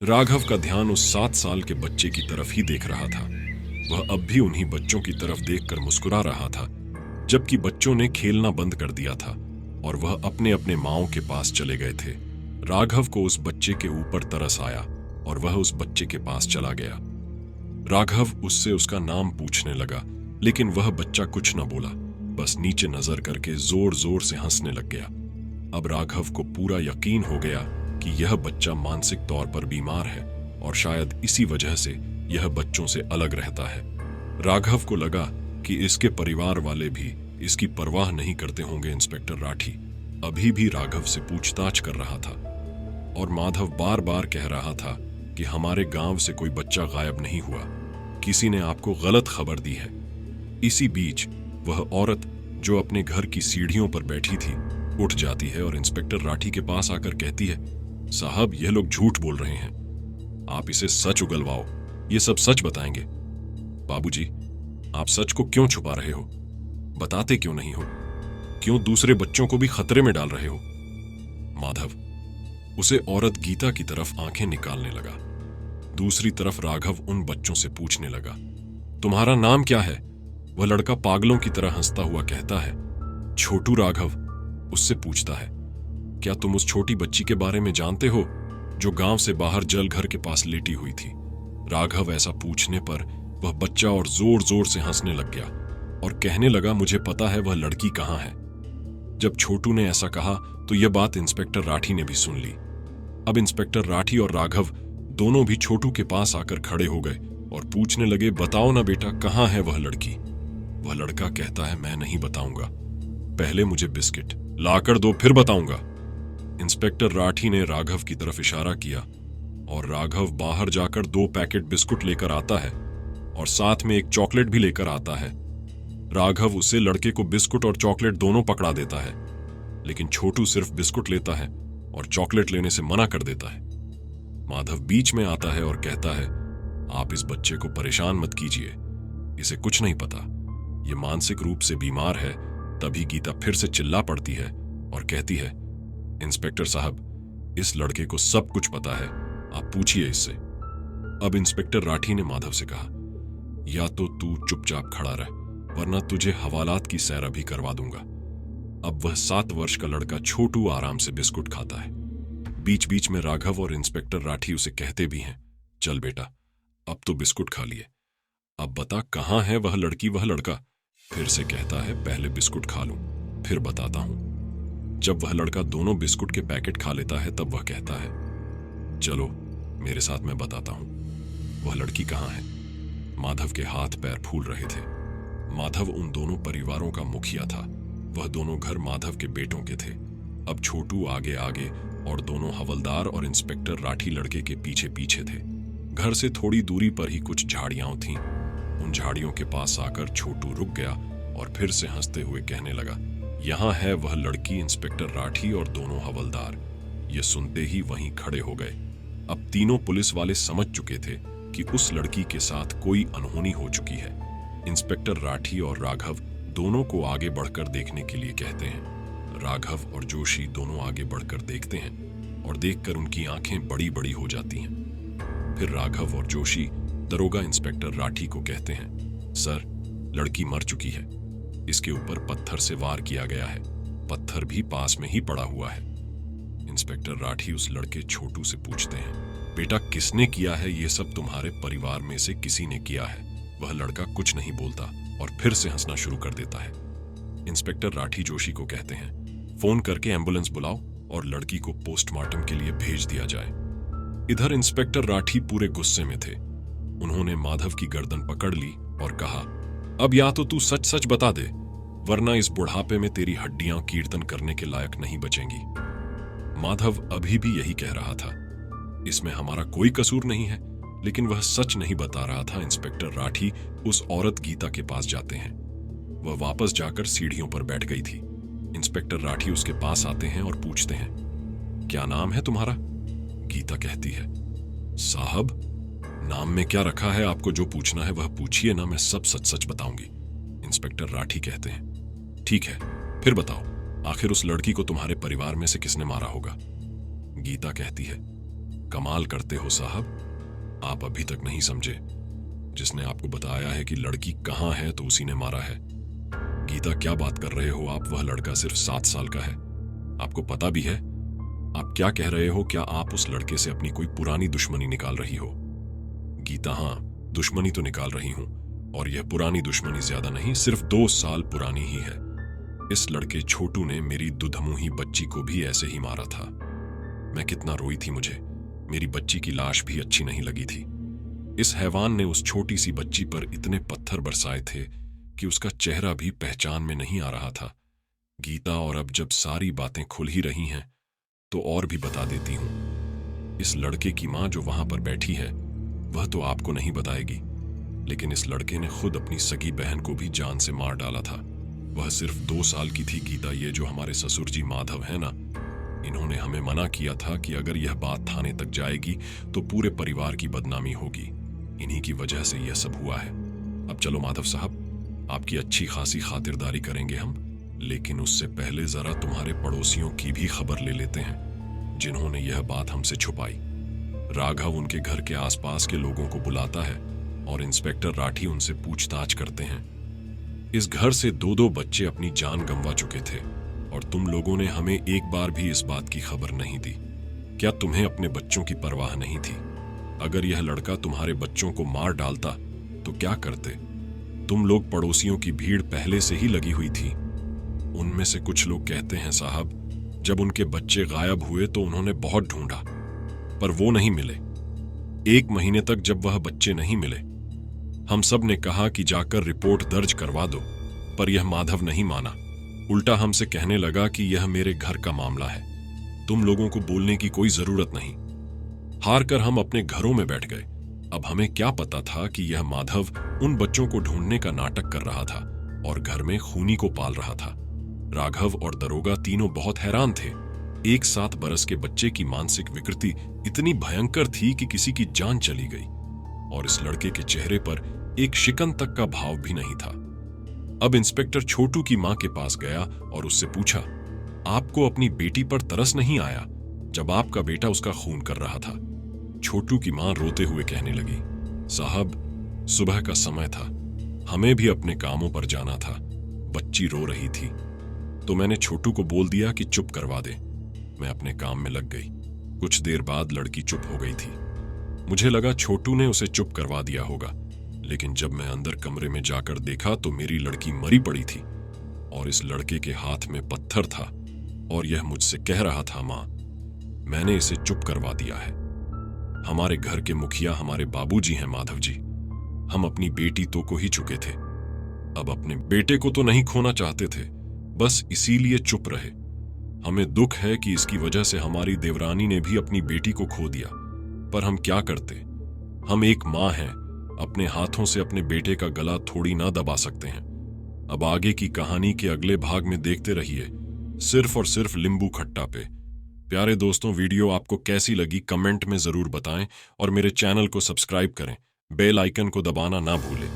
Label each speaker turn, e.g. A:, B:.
A: राघव का ध्यान उस 7 साल के बच्चे की तरफ ही देख रहा था। वह अब भी उन्हीं बच्चों की तरफ देखकर मुस्कुरा रहा था, जबकि बच्चों ने खेलना बंद कर दिया था और वह अपने अपने माओं के पास चले गए थे। राघव को उस बच्चे के ऊपर तरस आया और वह उस बच्चे के पास चला गया। राघव उससे उसका नाम पूछने लगा, लेकिन वह बच्चा कुछ न बोला, बस नीचे नजर करके जोर जोर से हंसने लग गया। अब राघव को पूरा यकीन हो गया कि यह बच्चा मानसिक तौर पर बीमार है और शायद इसी वजह से यह बच्चों से अलग रहता है। राघव को लगा कि इसके परिवार वाले भी इसकी परवाह नहीं करते होंगे। इंस्पेक्टर राठी अभी भी राघव से पूछताछ कर रहा था और माधव बार बार कह रहा था कि हमारे गांव से कोई बच्चा गायब नहीं हुआ, किसी ने आपको गलत खबर दी है। इसी बीच वह औरत जो अपने घर की सीढ़ियों पर बैठी थी उठ जाती है और इंस्पेक्टर राठी के पास आकर कहती है, साहब यह लोग झूठ बोल रहे हैं, आप इसे सच उगलवाओ, ये सब सच बताएंगे। बाबूजी, आप सच को क्यों छुपा रहे हो? बताते क्यों नहीं हो? क्यों दूसरे बच्चों को भी खतरे में डाल रहे हो? माधव उसे औरत गीता की तरफ आंखें निकालने लगा। दूसरी तरफ राघव उन बच्चों से पूछने लगा, तुम्हारा नाम क्या है? वह लड़का पागलों की तरह हंसता हुआ कहता है, छोटू। राघव उससे पूछता है, क्या तुम उस छोटी बच्ची के बारे में जानते हो जो गांव से बाहर जल घर के पास लेटी हुई थी? राघव ऐसा पूछने पर वह बच्चा और जोर जोर से हंसने लग गया और कहने लगा, मुझे पता है वह लड़की कहां है। जब छोटू ने ऐसा कहा तो यह बात इंस्पेक्टर राठी ने भी सुन ली। अब इंस्पेक्टर राठी और राघव दोनों भी छोटू के पास आकर खड़े हो गए और पूछने लगे, बताओ ना बेटा, कहां है वह लड़की? वह लड़का कहता है, मैं नहीं बताऊंगा, पहले मुझे बिस्किट लाकर दो, फिर बताऊंगा। इंस्पेक्टर राठी ने राघव की तरफ इशारा किया और राघव बाहर जाकर 2 पैकेट बिस्कुट लेकर आता है और साथ में एक चॉकलेट भी लेकर आता है। राघव उसे लड़के को बिस्कुट और चॉकलेट दोनों पकड़ा देता है, लेकिन छोटू सिर्फ बिस्कुट लेता है और चॉकलेट लेने से मना कर देता है। माधव बीच में आता है और कहता है, आप इस बच्चे को परेशान मत कीजिए, इसे कुछ नहीं पता, ये मानसिक रूप से बीमार है। तभी गीता फिर से चिल्ला पड़ती है और कहती है, इंस्पेक्टर साहब, इस लड़के को सब कुछ पता है, आप पूछिए इससे। अब इंस्पेक्टर राठी ने माधव से कहा, या तो तू चुपचाप खड़ा रह, वरना तुझे हवालात की सैर अभी करवा दूंगा। अब वह 7 वर्ष का लड़का छोटू आराम से बिस्कुट खाता है। बीच बीच में राघव और इंस्पेक्टर राठी उसे कहते भी हैं, चल बेटा, अब तो बिस्कुट खा लिए, अब बता कहां है वह लड़की वह लड़का? फिर से कहता है, पहले बिस्कुट खा लूं, फिर बताता हूं। जब वह लड़का दोनों बिस्कुट के पैकेट खा लेता है तब वह कहता है, चलो मेरे साथ, मैं बताता हूं वह लड़की कहां है। माधव के हाथ पैर फूल रहे थे। माधव उन दोनों परिवारों का मुखिया था। वह दोनों घर माधव के बेटों के थे। अब छोटू आगे आगे और दोनों हवलदार और इंस्पेक्टर राठी लड़के के पीछे पीछे थे। घर से थोड़ी दूरी पर ही कुछ झाड़ियां थीं। उन झाड़ियों के पास आकर छोटू रुक गया और फिर से हंसते हुए कहने लगा, यहां है वह लड़की। इंस्पेक्टर राठी और दोनों हवलदार ये सुनते ही वहीं खड़े हो गए। अब तीनों पुलिस वाले समझ चुके थे कि उस लड़की के साथ कोई अनहोनी हो चुकी है। इंस्पेक्टर राठी और राघव दोनों को आगे बढ़कर देखने के लिए कहते हैं। राघव और जोशी दोनों आगे बढ़कर देखते हैं और देखकर उनकी आंखें बड़ी बड़ी हो जाती हैं। फिर राघव और जोशी दरोगा इंस्पेक्टर राठी को कहते हैं, सर, लड़की मर चुकी है, इसके ऊपर पत्थर से वार किया गया है, पत्थर भी पास में ही पड़ा हुआ है। इंस्पेक्टर राठी उस लड़के छोटू से पूछते हैं, बेटा किसने किया है ये सब? तुम्हारे परिवार में से किसी ने किया है? वह लड़का कुछ नहीं बोलता और फिर से हंसना शुरू कर देता है। इंस्पेक्टर राठी जोशी को कहते हैं, फोन करके एम्बुलेंस बुलाओ और लड़की को पोस्टमार्टम के लिए भेज दिया जाए। इधर इंस्पेक्टर राठी पूरे गुस्से में थे। उन्होंने माधव की गर्दन पकड़ ली और कहा, अब या तो तू सच सच बता दे, वरना इस बुढ़ापे में तेरी हड्डियां कीर्तन करने के लायक नहीं बचेंगी। माधव अभी भी यही कह रहा था, इसमें हमारा कोई कसूर नहीं है, लेकिन वह सच नहीं बता रहा था। इंस्पेक्टर राठी उस औरत गीता के पास जाते हैं। वह वापस जाकर सीढ़ियों पर बैठ गई थी। इंस्पेक्टर राठी उसके पास आते हैं और पूछते हैं, क्या नाम है तुम्हारा? गीता कहती है, साहब, नाम में क्या रखा है? आपको जो पूछना है वह पूछिए ना, मैं सब सच सच बताऊंगी। इंस्पेक्टर राठी कहते हैं, ठीक है, फिर बताओ, आखिर उस लड़की को तुम्हारे परिवार में से किसने मारा होगा? गीता कहती है, कमाल करते हो साहब, आप अभी तक नहीं समझे। जिसने आपको बताया है कि लड़की कहाँ है तो उसी ने मारा है। गीता, क्या बात कर रहे हो आप? वह लड़का सिर्फ 7 साल का है, आपको पता भी है। आप क्या कह रहे हो? क्या आप उस लड़के से अपनी कोई पुरानी दुश्मनी निकाल रही हो? गीता, हाँ, दुश्मनी तो निकाल रही हूं, और यह पुरानी दुश्मनी ज्यादा नहीं, सिर्फ 2 साल पुरानी ही है। इस लड़के छोटू ने मेरी दुधमुही बच्ची को भी ऐसे ही मारा था। मैं कितना रोई थी, मुझे मेरी बच्ची की लाश भी अच्छी नहीं लगी थी। इस हैवान ने उस छोटी सी बच्ची पर इतने पत्थर बरसाए थे कि उसका चेहरा भी पहचान में नहीं आ रहा था। गीता, और अब जब सारी बातें खुल ही रही हैं तो और भी बता देती हूं। इस लड़के की मां जो वहां पर बैठी है वह तो आपको नहीं बताएगी, लेकिन इस लड़के ने खुद अपनी सगी बहन को भी जान से मार डाला था। वह सिर्फ 2 साल की थी। गीता, ये जो हमारे ससुर जी माधव है ना, इन्होंने हमें मना किया था कि अगर यह बात थाने तक जाएगी तो पूरे परिवार की बदनामी होगी। इन्हीं की वजह से यह सब हुआ है। अब चलो माधव साहब, आपकी अच्छी खासी खातिरदारी करेंगे हम, लेकिन उससे पहले जरा तुम्हारे पड़ोसियों की भी खबर ले लेते हैं जिन्होंने यह बात हमसे छुपाई। राघव उनके घर के आसपास के लोगों को बुलाता है और इंस्पेक्टर राठी उनसे पूछताछ करते हैं। इस घर से 2-2 बच्चे अपनी जान गंवा चुके थे और तुम लोगों ने हमें एक बार भी इस बात की खबर नहीं दी। क्या तुम्हें अपने बच्चों की परवाह नहीं थी? अगर यह लड़का तुम्हारे बच्चों को मार डालता तो क्या करते? तुम लोग पड़ोसियों की भीड़ पहले से ही लगी हुई थी। उनमें से कुछ लोग कहते हैं साहब, जब उनके बच्चे गायब हुए तो उन्होंने बहुत ढूंढा पर वो नहीं मिले। 1 महीने तक जब वह बच्चे नहीं मिले, हम सब ने कहा कि जाकर रिपोर्ट दर्ज करवा दो, पर यह माधव नहीं माना। उल्टा हमसे कहने लगा कि यह मेरे घर का मामला है, तुम लोगों को बोलने की कोई जरूरत नहीं। हार कर हम अपने घरों में बैठ गए। अब हमें क्या पता था कि यह माधव उन बच्चों को ढूंढने का नाटक कर रहा था और घर में खूनी को पाल रहा था। राघव और दरोगा तीनों बहुत हैरान थे। एक 7 बरस के बच्चे की मानसिक विकृति इतनी भयंकर थी कि किसी की जान चली गई, और इस लड़के के चेहरे पर एक शिकन तक का भाव भी नहीं था। अब इंस्पेक्टर छोटू की मां के पास गया और उससे पूछा, आपको अपनी बेटी पर तरस नहीं आया जब आपका बेटा उसका खून कर रहा था? छोटू की मां रोते हुए कहने लगी, साहब, सुबह का समय था, हमें भी अपने कामों पर जाना था, बच्ची रो रही थी तो मैंने छोटू को बोल दिया कि चुप करवा दे। मैं अपने काम में लग गई। कुछ देर बाद लड़की चुप हो गई थी। मुझे लगा छोटू ने उसे चुप करवा दिया होगा, लेकिन जब मैं अंदर कमरे में जाकर देखा तो मेरी लड़की मरी पड़ी थी और इस लड़के के हाथ में पत्थर था और यह मुझसे कह रहा था, मां, मैंने इसे चुप करवा दिया है। हमारे घर के मुखिया हमारे बाबूजी हैं माधव जी। हम अपनी बेटी तो को ही चुके थे, अब अपने बेटे को तो नहीं खोना चाहते थे, बस इसीलिए चुप रहे। हमें दुख है कि इसकी वजह से हमारी देवरानी ने भी अपनी बेटी को खो दिया, पर हम क्या करते? हम एक मां हैं, अपने हाथों से अपने बेटे का गला थोड़ी ना दबा सकते हैं। अब आगे की कहानी के अगले भाग में देखते रहिए, सिर्फ और सिर्फ लींबू खट्टा पे। प्यारे दोस्तों, वीडियो आपको कैसी लगी कमेंट में जरूर बताएं और मेरे चैनल को सब्सक्राइब करें, बेल आइकन को दबाना ना भूलें।